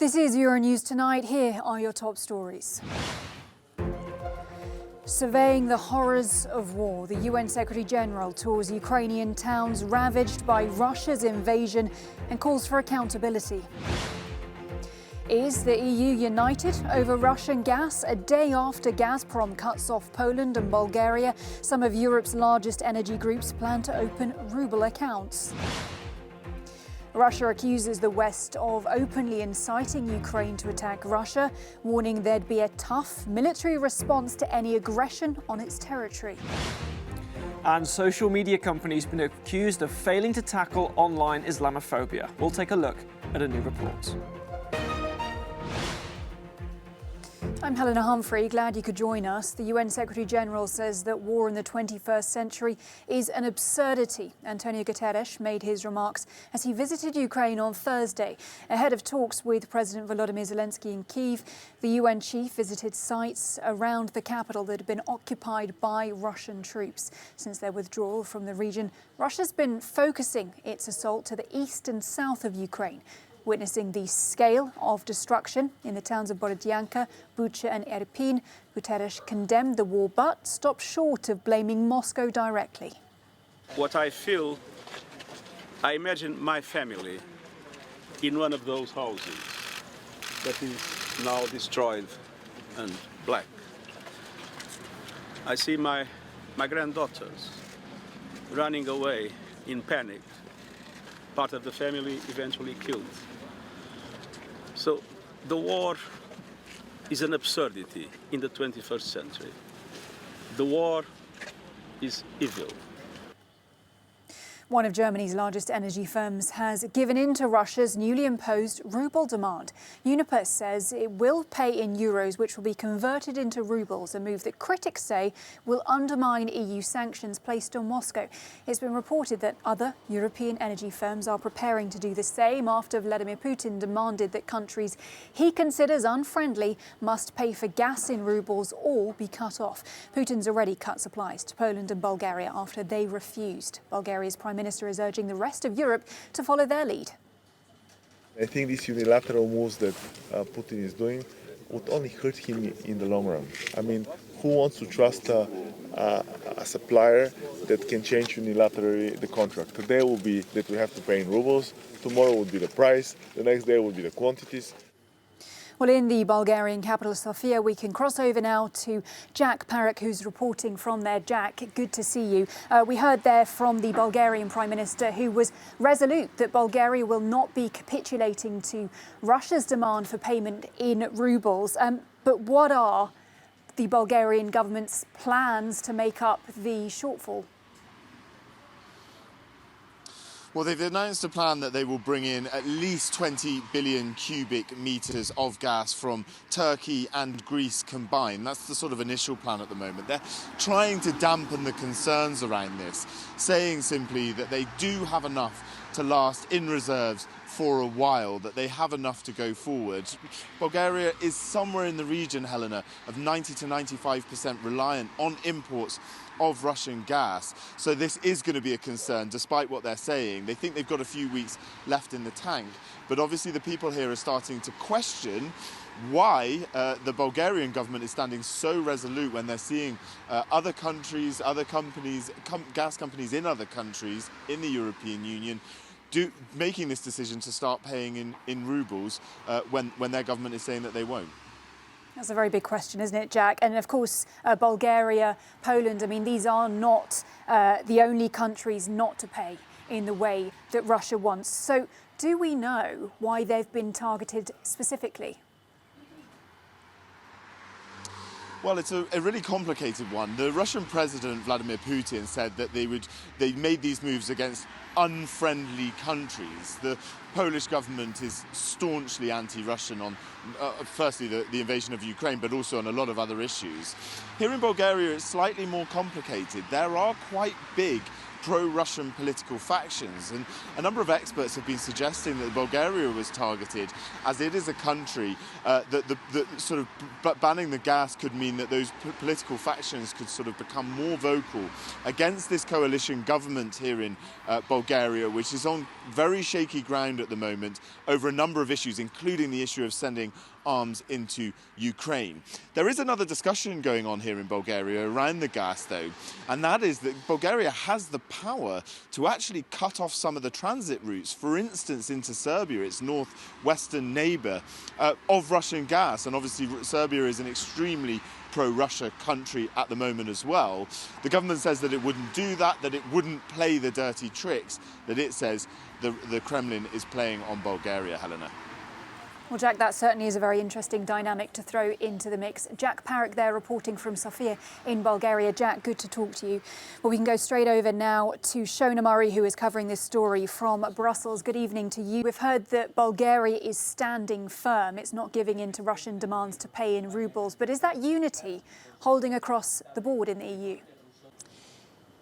This is Euronews Tonight. Here are your top stories. Surveying the horrors of war, the UN Secretary-General tours Ukrainian towns ravaged by Russia's invasion and calls for accountability. Is the EU united over Russian gas? A day after Gazprom cuts off Poland and Bulgaria, some of Europe's largest energy groups plan to open ruble accounts. Russia accuses the West of openly inciting Ukraine to attack Russia, warning there'd be a tough military response to any aggression on its territory. And social media companies have been accused of failing to tackle online Islamophobia. We'll take a look at a new report. I'm Helena Humphrey. Glad you could join us. The UN Secretary-General says that war in the 21st century is an absurdity. Antonio Guterres made his remarks as he visited Ukraine on Thursday. Ahead of talks with President Volodymyr Zelensky in Kyiv, the UN chief visited sites around the capital that had been occupied by Russian troops. Since their withdrawal from the region, Russia's been focusing its assault to the east and south of Ukraine. Witnessing the scale of destruction in the towns of Borodyanka, Bucha and Irpin, Guterres condemned the war but stopped short of blaming Moscow directly. What I feel, I imagine my family in one of those houses that is now destroyed and black. I see my granddaughters running away in panic. Part of the family eventually killed. So the war is an absurdity in the 21st century. The war is evil. One of Germany's largest energy firms has given in to Russia's newly imposed ruble demand. Uniper says it will pay in euros, which will be converted into rubles, a move that critics say will undermine EU sanctions placed on Moscow. It's been reported that other European energy firms are preparing to do the same after Vladimir Putin demanded that countries he considers unfriendly must pay for gas in rubles or be cut off. Putin's already cut supplies to Poland and Bulgaria after they refused. Bulgaria's Prime Minister is urging the rest of Europe to follow their lead. I think these unilateral moves that Putin is doing would only hurt him in the long run. I mean, who wants to trust a supplier that can change unilaterally the contract? Today will be that we have to pay in rubles, tomorrow will be the price, the next day will be the quantities. Well, in the Bulgarian capital, Sofia, we can cross over now to Jack Parek, who's reporting from there. Jack, good to see you. We heard there from the Bulgarian Prime Minister, who was resolute that Bulgaria will not be capitulating to Russia's demand for payment in rubles. But what are the Bulgarian government's plans to make up the shortfall? Well, they've announced a plan that they will bring in at least 20 billion cubic metres of gas from Turkey and Greece combined. That's the sort of initial plan at the moment. They're trying to dampen the concerns around this, saying simply that they do have enough to last in reserves for a while, that they have enough to go forward. Bulgaria is somewhere in the region, Helena, of 90 to 95% reliant on imports of Russian gas. So this is going to be a concern, despite what they're saying. They think they've got a few weeks left in the tank. But obviously the people here are starting to question why the Bulgarian government is standing so resolute when they're seeing other countries, other companies, gas companies in other countries in the European Union making this decision to start paying in rubles when their government is saying that they won't. That's a very big question, isn't it, Jack? And of course, Bulgaria, Poland, I mean, these are not the only countries not to pay in the way that Russia wants. So do we know why they've been targeted specifically? Well, it's a really complicated one. The Russian President Vladimir Putin said that they made these moves against unfriendly countries. The Polish government is staunchly anti-Russian on, firstly, the invasion of Ukraine, but also on a lot of other issues. Here in Bulgaria, it's slightly more complicated. There are quite big pro-Russian political factions. And a number of experts have been suggesting that Bulgaria was targeted, as it is a country that sort of banning the gas could mean that those political factions could sort of become more vocal against this coalition government here in Bulgaria, which is on very shaky ground at the moment over a number of issues, including the issue of sending arms into Ukraine. There is another discussion going on here in Bulgaria around the gas, though, and that is that Bulgaria has the power to actually cut off some of the transit routes, for instance, into Serbia, its northwestern neighbour, of Russian gas. And obviously Serbia is an extremely pro-Russia country at the moment as well. The government says that it wouldn't do that it wouldn't play the dirty tricks that it says the Kremlin is playing on Bulgaria, Helena. Well, Jack, that certainly is a very interesting dynamic to throw into the mix. Jack Parrick there reporting from Sofia in Bulgaria. Jack, good to talk to you. Well, we can go straight over now to Shona Murray, who is covering this story from Brussels. Good evening to you. We've heard that Bulgaria is standing firm. It's not giving in to Russian demands to pay in rubles. But is that unity holding across the board in the EU?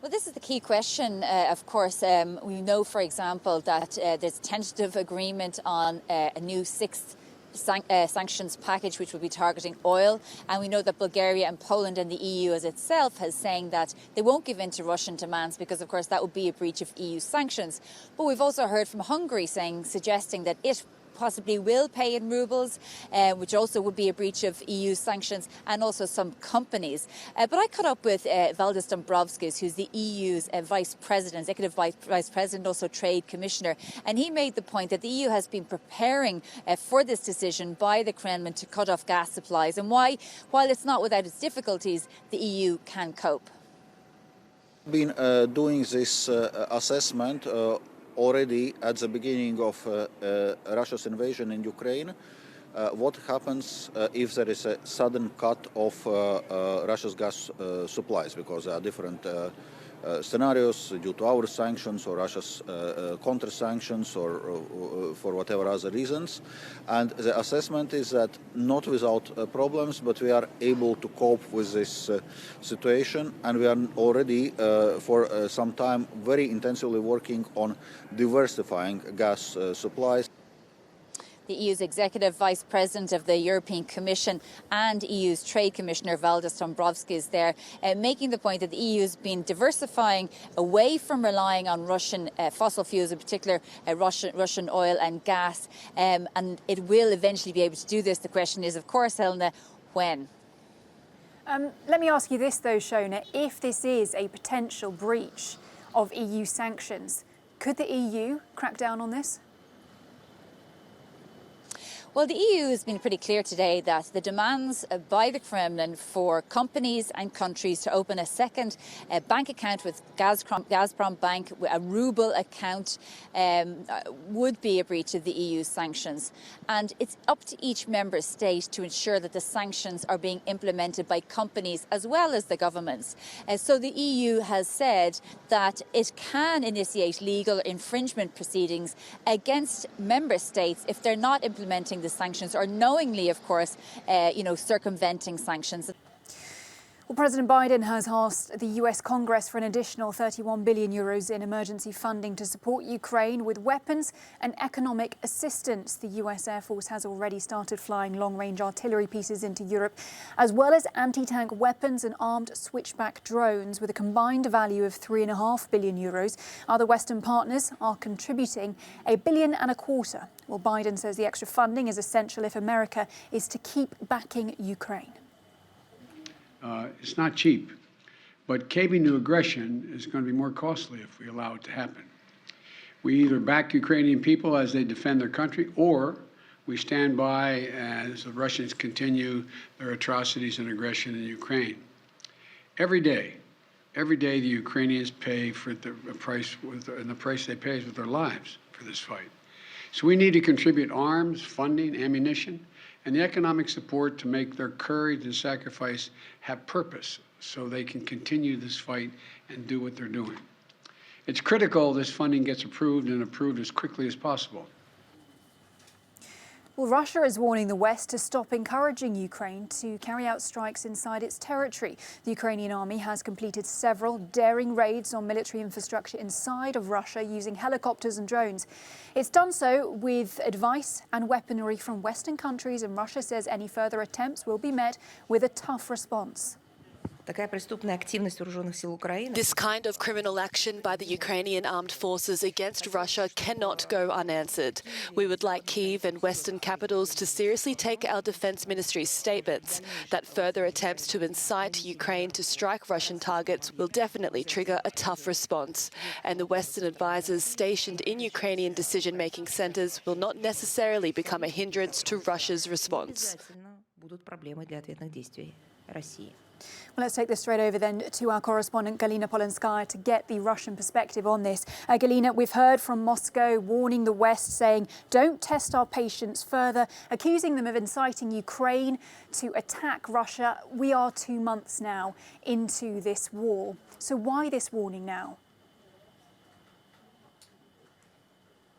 Well, this is the key question, of course. We know, for example, that there's tentative agreement on a new sixth sanctions package, which will be targeting oil. And we know that Bulgaria and Poland and the EU as itself has saying that they won't give in to Russian demands because, of course, that would be a breach of EU sanctions. But we've also heard from Hungary suggesting that it possibly will pay in rubles, which also would be a breach of EU sanctions, and also some companies. But I caught up with Valdis Dombrovskis, who's the EU's vice president, executive vice president, also trade commissioner, and he made the point that the EU has been preparing for this decision by the Kremlin to cut off gas supplies, and while it's not without its difficulties, the EU can cope. Been doing this assessment already at the beginning of Russia's invasion in Ukraine. What happens if there is a sudden cut of Russia's gas supplies, because there are different scenarios due to our sanctions or Russia's counter-sanctions or for whatever other reasons. And the assessment is that not without problems, but we are able to cope with this situation, and we are already for some time very intensively working on diversifying gas supplies. The EU's Executive Vice President of the European Commission and EU's Trade Commissioner Valdis Dombrovskis there, making the point that the EU has been diversifying away from relying on Russian fossil fuels, in particular Russian oil and gas, and it will eventually be able to do this. The question is, of course, Helena, when? Let me ask you this, though, Shona. If this is a potential breach of EU sanctions, could the EU crack down on this? Well, the EU has been pretty clear today that the demands by the Kremlin for companies and countries to open a second bank account with Gazprom Bank, a ruble account, would be a breach of the EU sanctions. And it's up to each member state to ensure that the sanctions are being implemented by companies as well as the governments. So the EU has said that it can initiate legal infringement proceedings against member states if they're not implementing the sanctions or knowingly, of course, circumventing sanctions. Well, President Biden has asked the US Congress for an additional 31 billion euros in emergency funding to support Ukraine with weapons and economic assistance. The US Air Force has already started flying long-range artillery pieces into Europe, as well as anti-tank weapons and armed switchback drones with a combined value of 3.5 billion euros. Other Western partners are contributing $1.25 billion. Well, Biden says the extra funding is essential if America is to keep backing Ukraine. It's not cheap, but caving to aggression is going to be more costly if we allow it to happen. We either back Ukrainian people as they defend their country, or we stand by as the Russians continue their atrocities and aggression in Ukraine. Every day the Ukrainians pay for the price, and the price they pay is with their lives for this fight. So we need to contribute arms, funding, ammunition, and the economic support to make their courage and sacrifice have purpose so they can continue this fight and do what they're doing. It's critical this funding gets approved and approved as quickly as possible. Well, Russia is warning the West to stop encouraging Ukraine to carry out strikes inside its territory. The Ukrainian army has completed several daring raids on military infrastructure inside of Russia using helicopters and drones. It's done so with advice and weaponry from Western countries, and Russia says any further attempts will be met with a tough response. This kind of criminal action by the Ukrainian armed forces against Russia cannot go unanswered. We would like Kyiv and Western capitals to seriously take our Defence Ministry's statements that further attempts to incite Ukraine to strike Russian targets will definitely trigger a tough response. And the Western advisors stationed in Ukrainian decision-making centres will not necessarily become a hindrance to Russia's response. Well, let's take this straight over then to our correspondent Galina Polenskaya to get the Russian perspective on this. Galina, we've heard from Moscow warning the West, saying don't test our patience further, accusing them of inciting Ukraine to attack Russia. We are 2 months now into this war. So why this warning now?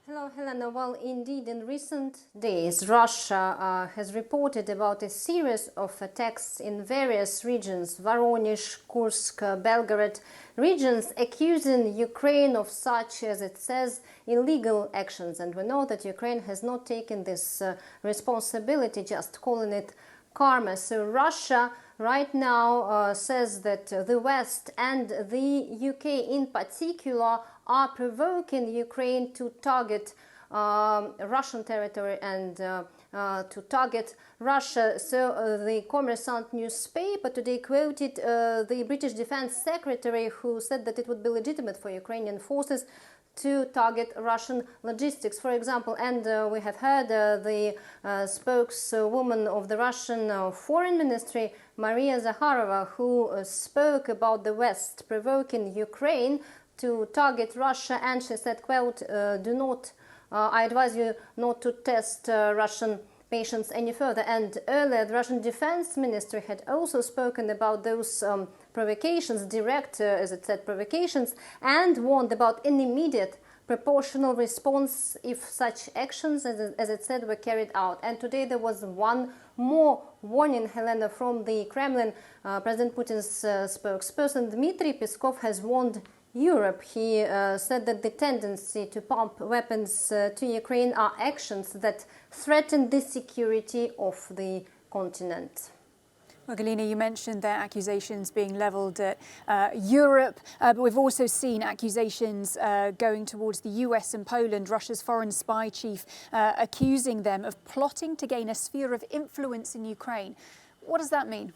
Hello, Helena. Well, indeed, in recent days, Russia has reported about a series of attacks in various regions, Voronezh, Kursk, Belgorod, regions accusing Ukraine of such, as it says, illegal actions. And we know that Ukraine has not taken this responsibility, just calling it karma. So Russia right now says that the West and the UK in particular are provoking Ukraine to target Russian territory and to target Russia. So the Kommersant newspaper today quoted the British Defense Secretary, who said that it would be legitimate for Ukrainian forces to target Russian logistics, for example. And we have heard the spokeswoman of the Russian Foreign Ministry, Maria Zakharova, who spoke about the West provoking Ukraine to target Russia, and she said, quote, I advise you not to test Russian patience any further. And earlier, the Russian Defense Ministry had also spoken about those provocations, direct, as it said, provocations, and warned about an immediate proportional response if such actions, as it said, were carried out. And today there was one more warning, Helena, from the Kremlin. President Putin's spokesperson Dmitry Peskov has warned Europe. He said that the tendency to pump weapons to Ukraine are actions that threaten the security of the continent. Well, Galina, you mentioned their accusations being levelled at Europe, but we've also seen accusations going towards the US and Poland. Russia's foreign spy chief accusing them of plotting to gain a sphere of influence in Ukraine. What does that mean?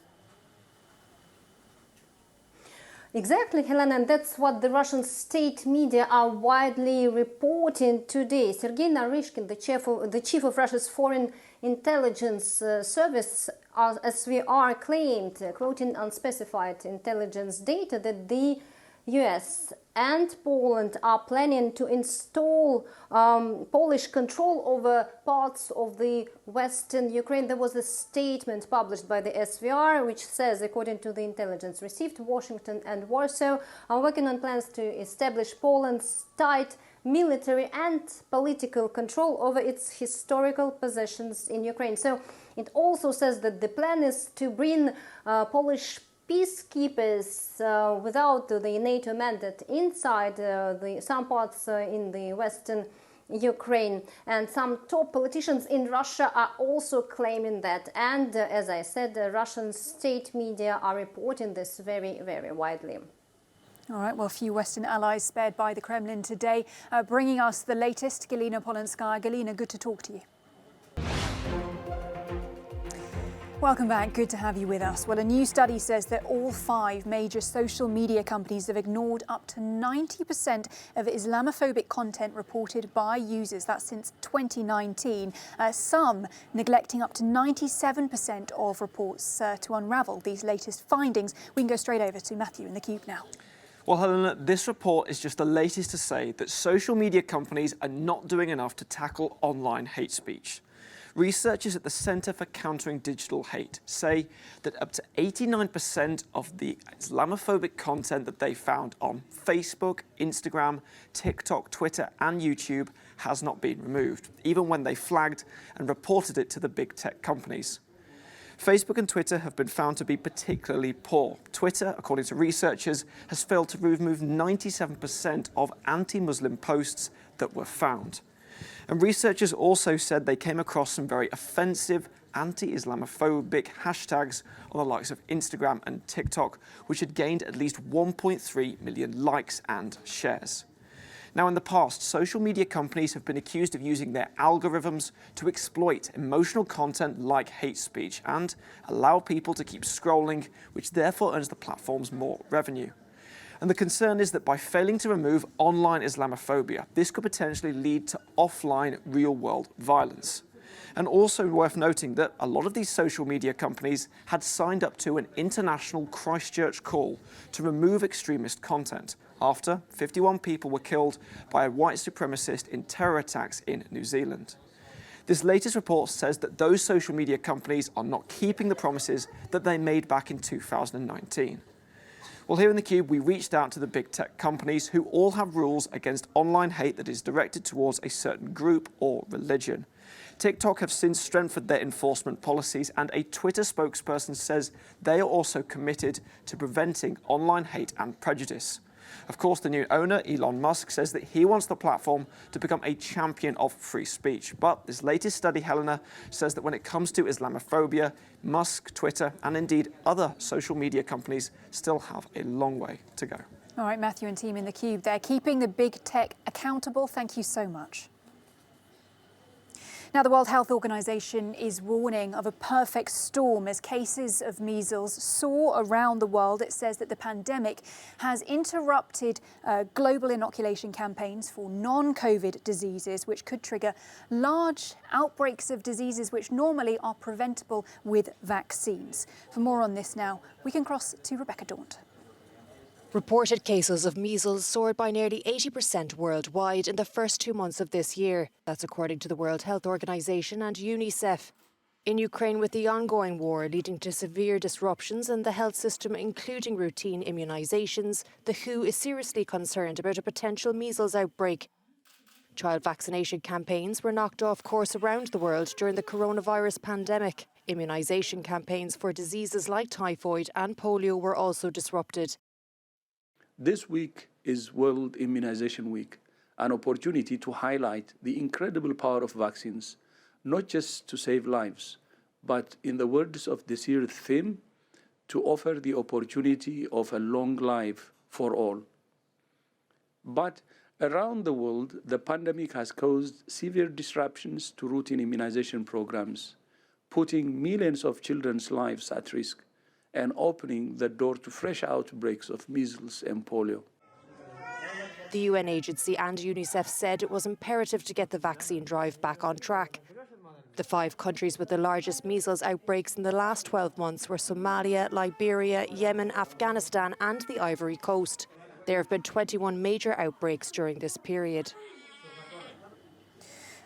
Exactly, Helena, and that's what the Russian state media are widely reporting today. Sergei Narishkin, the chief of Russia's foreign intelligence service, SVR, claimed, quoting unspecified intelligence data, that the US and Poland are planning to install Polish control over parts of the western Ukraine. There was a statement published by the SVR which says, according to the intelligence received, Washington and Warsaw are working on plans to establish Poland's tight military and political control over its historical possessions in Ukraine. So it also says that the plan is to bring Polish peacekeepers without the NATO mandate inside some parts in the western Ukraine. And some top politicians in Russia are also claiming that. And as I said, the Russian state media are reporting this very, very widely. All right, well, a few Western allies spared by the Kremlin today, bringing us the latest. Galina Polenskaya. Galina, good to talk to you. Welcome back. Good to have you with us. Well, a new study says that all 5 major social media companies have ignored up to 90% of Islamophobic content reported by users. That's since 2019. Some neglecting up to 97% of reports. To unravel these latest findings, we can go straight over to Matthew in the Cube now. Well, Helena, this report is just the latest to say that social media companies are not doing enough to tackle online hate speech. Researchers at the Centre for Countering Digital Hate say that up to 89% of the Islamophobic content that they found on Facebook, Instagram, TikTok, Twitter and YouTube has not been removed, even when they flagged and reported it to the big tech companies. Facebook and Twitter have been found to be particularly poor. Twitter, according to researchers, has failed to remove 97% of anti-Muslim posts that were found. And researchers also said they came across some very offensive, anti-Islamophobic hashtags on the likes of Instagram and TikTok, which had gained at least 1.3 million likes and shares. Now, in the past, social media companies have been accused of using their algorithms to exploit emotional content like hate speech and allow people to keep scrolling, which therefore earns the platforms more revenue. And the concern is that by failing to remove online Islamophobia, this could potentially lead to offline real-world violence. And also worth noting that a lot of these social media companies had signed up to an international Christchurch call to remove extremist content after 51 people were killed by a white supremacist in terror attacks in New Zealand. This latest report says that those social media companies are not keeping the promises that they made back in 2019. Well, here in theCUBE, we reached out to the big tech companies who all have rules against online hate that is directed towards a certain group or religion. TikTok have since strengthened their enforcement policies, and a Twitter spokesperson says they are also committed to preventing online hate and prejudice. Of course, the new owner, Elon Musk, says that he wants the platform to become a champion of free speech. But this latest study, Helena, says that when it comes to Islamophobia, Musk, Twitter, and indeed other social media companies still have a long way to go. All right, Matthew and team in theCUBE, they're keeping the big tech accountable. Thank you so much. Now, the World Health Organization is warning of a perfect storm as cases of measles soar around the world. It says that the pandemic has interrupted global inoculation campaigns for non-COVID diseases, which could trigger large outbreaks of diseases which normally are preventable with vaccines. For more on this now, we can cross to Rebecca Daunt. Reported cases of measles soared by nearly 80% worldwide in the first 2 months of this year. That's according to the World Health Organization and UNICEF. In Ukraine, with the ongoing war leading to severe disruptions in the health system, including routine immunisations, the WHO is seriously concerned about a potential measles outbreak. Child vaccination campaigns were knocked off course around the world during the coronavirus pandemic. Immunisation campaigns for diseases like typhoid and polio were also disrupted. This week is World Immunization Week, an opportunity to highlight the incredible power of vaccines, not just to save lives, but in the words of this year's theme, to offer the opportunity of a long life for all. But around the world, the pandemic has caused severe disruptions to routine immunization programs, putting millions of children's lives at risk and opening the door to fresh outbreaks of measles and polio. The UN agency and UNICEF said it was imperative to get the vaccine drive back on track. The 5 countries with the largest measles outbreaks in the last 12 months were Somalia, Liberia, Yemen, Afghanistan and the Ivory Coast. There have been 21 major outbreaks during this period.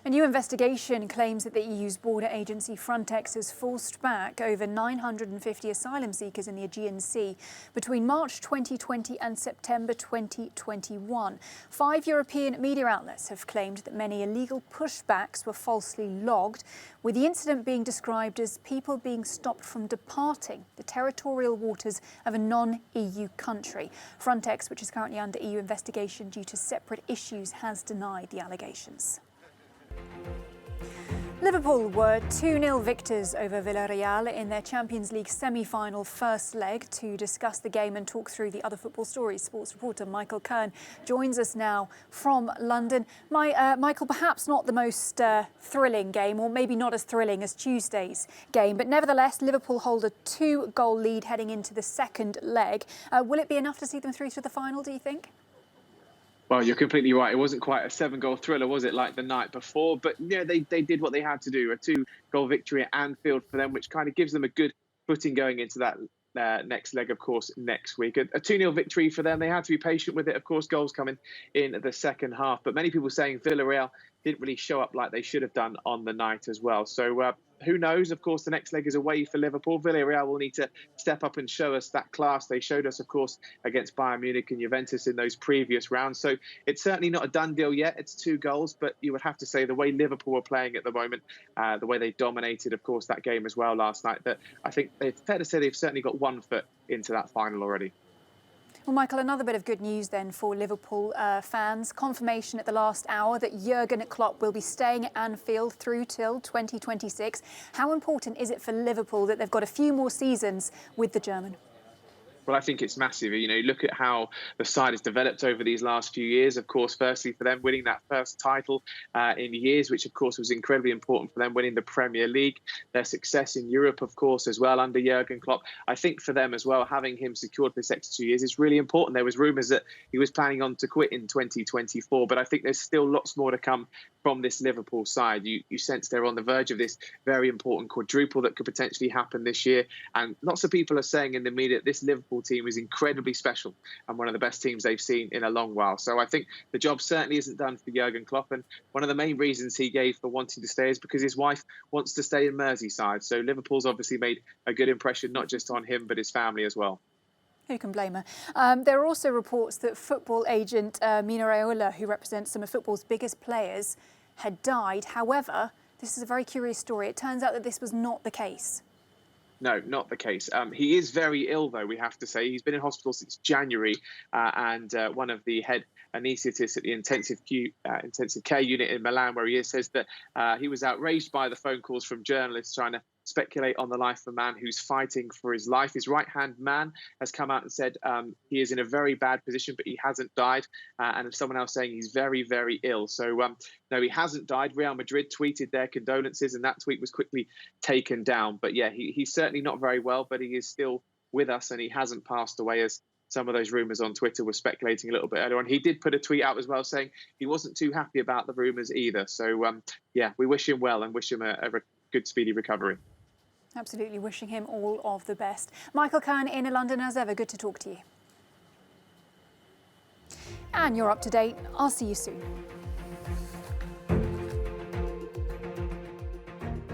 A new investigation claims that the EU's border agency Frontex has forced back over 950 asylum seekers in the Aegean Sea between March 2020 and September 2021. 5 European media outlets have claimed that many illegal pushbacks were falsely logged, with the incident being described as people being stopped from departing the territorial waters of a non-EU country. Frontex, which is currently under EU investigation due to separate issues, has denied the allegations. Liverpool were 2-0 victors over Villarreal in their Champions League semi-final first leg. To discuss the game and talk through the other football stories, sports reporter Michael Kern joins us now from London. Michael, perhaps not the most thrilling game, or maybe not as thrilling as Tuesday's game, but nevertheless, Liverpool hold a 2-goal lead heading into the second leg. Will it be enough to see them through to the final, do you think? Well, you're completely right. It wasn't quite a 7-goal thriller, was it, like the night before? But yeah, they did what they had to do. A 2-goal victory at Anfield for them, which kind of gives them a good footing going into that next leg, of course, next week. A 2-0 victory for them. They had to be patient with it. Of course, goals coming in the second half. But many people saying Villarreal didn't really show up like they should have done on the night as well. So who knows? Of course, the next leg is away for Liverpool. Villarreal will need to step up and show us that class they showed us, of course, against Bayern Munich and Juventus in those previous rounds. So it's certainly not a done deal yet. It's 2 goals, but you would have to say the way Liverpool are playing at the moment, the way they dominated, of course, that game as well last night, that I think it's fair to say they've certainly got 1 foot into that final already. Well, Michael, another bit of good news then for Liverpool fans. Confirmation at the last hour that Jurgen Klopp will be staying at Anfield through till 2026. How important is it for Liverpool that they've got a few more seasons with the German? Well, I think it's massive. You know, look at how the side has developed over these last few years. Of course, firstly, for them winning that first title in years, which, of course, was incredibly important for them winning the Premier League. Their success in Europe, of course, as well, under Jurgen Klopp. I think for them as well, having him secured for this extra 2 years is really important. There was rumours that he was planning on to quit in 2024, but I think there's still lots more to come from this Liverpool side. You sense they're on the verge of this very important quadruple that could potentially happen this year. And lots of people are saying in the media that this Liverpool team is incredibly special and one of the best teams they've seen in a long while. So I think the job certainly isn't done for Jurgen Klopp. And one of the main reasons he gave for wanting to stay is because his wife wants to stay in Merseyside. So Liverpool's obviously made a good impression, not just on him, but his family as well. Who can blame her? There are also reports that football agent Mina Raiola, who represents some of football's biggest players, had died. However, this is a very curious story. It turns out that this was not the case. No, not the case. He is very ill, though, we have to say. He's been in hospital since January, and one of the head anaesthetists at the intensive care unit in Milan, where he is, says that he was outraged by the phone calls from journalists trying to speculate on the life of a man who's fighting for his life. His right-hand man has come out and said he is in a very bad position, but he hasn't died. And someone else saying he's very, very ill. So, no, he hasn't died. Real Madrid tweeted their condolences, and that tweet was quickly taken down. But yeah, he's certainly not very well, but he is still with us, and he hasn't passed away, as some of those rumours on Twitter were speculating a little bit earlier on. He did put a tweet out as well saying he wasn't too happy about the rumours either. So, yeah, we wish him well and wish him a good, speedy recovery. Absolutely, wishing him all of the best. Michael Kern in London, as ever, good to talk to you. And you're up to date. I'll see you soon.